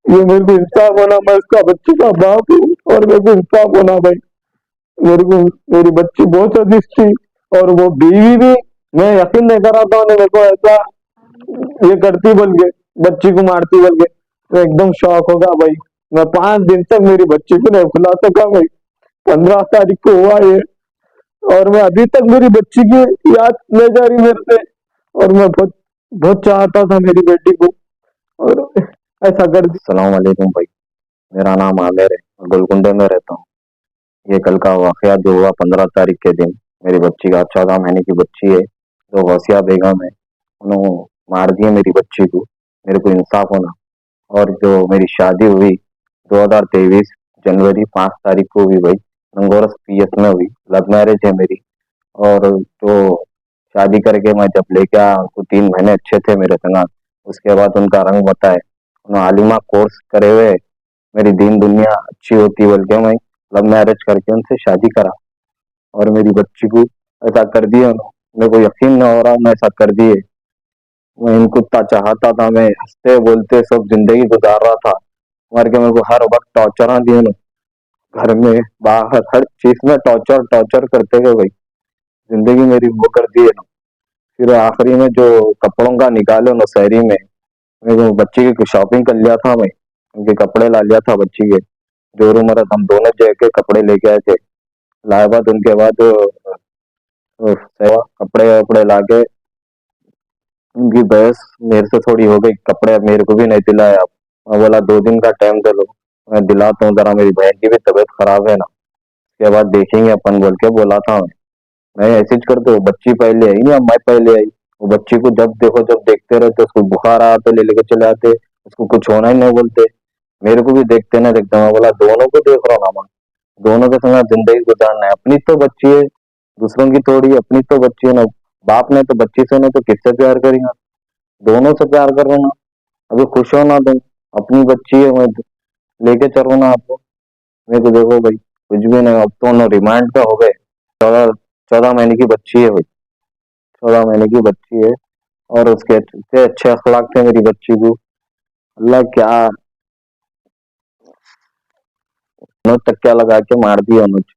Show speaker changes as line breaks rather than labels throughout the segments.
ये मेरे को इंसाफ होना, मैं उसका बच्ची का बाप हूँ और मेरे को इंसाफ होना भाई। मेरे को मेरी बच्ची बहुत सदिश थी और वो बीवी भी, मैं यकीन नहीं कर रहा था उन्हें मेरे को ऐसा ये करती बोल के, बच्ची को मारती बोल के। मैं एकदम शौक हो गया भाई। मैं 5 दिन तक मेरी बच्ची को नहीं खिला सका भाई। 15 तारीख को हुआ ये और मैं अभी तक मेरी बच्ची की याद ले जा रही मेरे से। और मैं बहुत बहुत चाहता था मेरी बेटी को और ऐसा कर दी।
अस्सलाम वालेकुम भाई। मेरा नाम आमिर है और गोलकुंडे में रहता हूँ। ये कल का वाकया जो हुआ 15 तारीख के दिन, मेरी बच्ची का 14 महीने की बच्ची है जो वसिया बेगम है, उन्होंने मार दिया मेरी बच्ची को। मेरे को इंसाफ होना। और जो मेरी शादी हुई 2023 जनवरी 5 तारीख को हुई भाई, रंगोरस पीएस में हुई। लव मैरिज है मेरी। और जो शादी करके मैं जब लेके आया, उनको 3 महीने अच्छे थे मेरे संग। उसके बाद उनका रंग बताए, उन्होंने आलिमा कोर्स करे हुए। मेरी दीन दुनिया अच्छी होती बोल के मैं लव मैरिज करके उनसे शादी करा और मेरी बच्ची को ऐसा कर दिया उन्होंने। मेरे को यकीन नहीं हो रहा मैं ऐसा कर दिए। मैं इनको इतना चाहता था, मैं हंसते बोलते सब जिंदगी गुजार रहा था। मर के मेरे को हर वक्त टॉर्चर दिए उन्होंने। घर में बाहर हर चीज में टॉर्चर टॉर्चर करते गए भाई। जिंदगी मेरी वो कर दी है ना। फिर आखिरी में जो कपड़ों का निकाले ना शहरी में, मेरे को बच्ची की शॉपिंग कर लिया था मैं। उनके कपड़े ला लिया था बच्ची के। जोरू मरद हम दोनों जाके कपड़े लेके आए थे। लाए बाद उनके बाद कपड़े वपड़े लाके उनकी बहस मेरे से थोड़ी हो गई। कपड़े मेरे को भी नहीं दिलाया। मैं बोला 2 दिन का टाइम दे लो, मैं दिलाता हूँ। जरा मेरी बहन की भी तबीयत खराब है ना, उसके बाद देखेंगे अपन बोल के बोला था मैं ऐसे ही करते हो। बच्ची पहले आई या मैं पहले आई? वो बच्ची को जब देखो जब देखते रहते, उसको बुखार आया तो ले लेके चले आते, उसको कुछ होना ही नहीं बोलते। मेरे को भी देखते ना देखते, मैं बोला दोनों को देख रहा हूँ ना मैं, दोनों के संग जिंदगी गुजारना है। अपनी तो बच्ची है, दूसरों की थोड़ी। अपनी तो बच्ची है ना। बाप ने तो बच्ची से नहीं तो किससे प्यार करेंगे? दोनों से प्यार कर रहा हूँ ना। अभी खुश हो ना तुम? अपनी बच्ची है, मैं लेके चलो ना आपको। मेरे को देखो भाई, कुछ भी नहीं। अब तो ना रिमांड पे हो गए। 14 14 महीने की बच्ची है भाई। 14 महीने की बच्ची है और उसके इतने अच्छे अखलाक थे मेरी बच्ची को। अल्लाह क्या तक क्या लगा के मार दिया उन्होंने।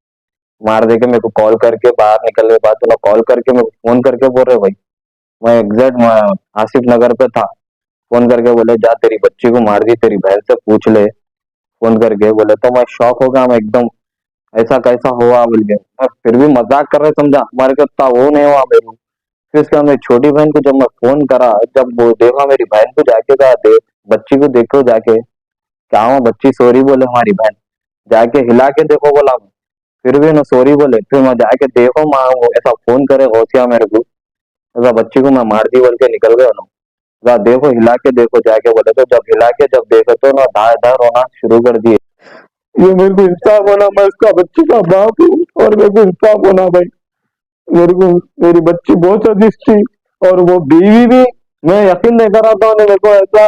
मार दे के मेरे को कॉल करके बाहर निकलने के बाद तो कॉल करके मेरे को फोन करके बोल रहे भाई, मैं एग्जैक्ट आसिफ नगर पे था। फोन करके बोले जा तेरी बच्ची को मार दी, तेरी बहन से पूछ ले। फोन करके बोले तो मैं शॉक हो गया। मैं एकदम ऐसा कैसा हुआ बोल के, मैं फिर भी मजाक कर रहे समझा, हमारे को इतना वो नहीं हुआ मेरे को। फिर उसके बाद मेरी छोटी बहन को जब मैं फोन करा, जब वो देखा मेरी बहन को जाके कहा दे बच्ची को देखो जाके, क्या हुआ बच्ची सॉरी बोले हमारी बहन। जाके हिला के देखो बोला मैं, फिर भी ना सॉरी बोले। फिर मैं जाके देखो माँ वो ऐसा फोन करे गौसिया मेरे को, ऐसा बच्ची को मैं मार दी बोल के निकल गया ना। जरा देखो हिला के देखो जाके बोले, तो जब हिला के जब देखो तो ना धार धार रोना शुरू कर दिए।
ये मेरे को इंसाफ होना, मैं उसका बच्ची का बाप हूँ और मेरे को इंसाफ होना भाई। मेरे को मेरी बच्ची बहुत सदिश थी और वो बीवी भी, मैं यकीन नहीं कर रहा था उन्हें मेरे को ऐसा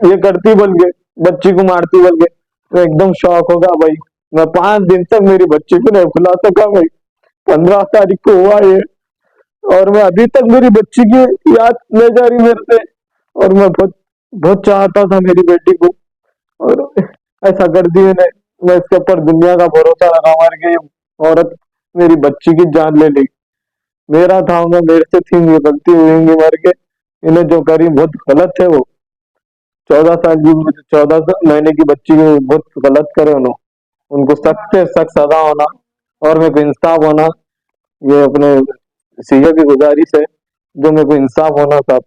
ये करती बोल के, बच्ची को मारती बोल के। मैं एकदम शौक हो गया भाई। मैं 5 दिन तक मेरी बच्ची को नहीं खिला सका भाई। 15 तारीख को हुआ ये और मैं अभी तक मेरी बच्ची की याद ले जा रही मेरे से। और मैं बहुत बहुत चाहता था मेरी बेटी को और ऐसा कर दिए ने। मैं इसके ऊपर दुनिया का भरोसा लगा मार के ये औरत मेरी बच्ची की जान ले ली। मेरा था उन्हें, मेरे से थी ये गलती हुई मर के। इन्हें जो करी बहुत गलत है वो। 14 साल की 14 महीने की बच्ची को बहुत गलत करे उन्होंने। उनको सख्त से सख्त सजा होना और मेरे को इंसाफ होना। ये अपने सीए की गुजारिश है, जो मेरे को इंसाफ होना था।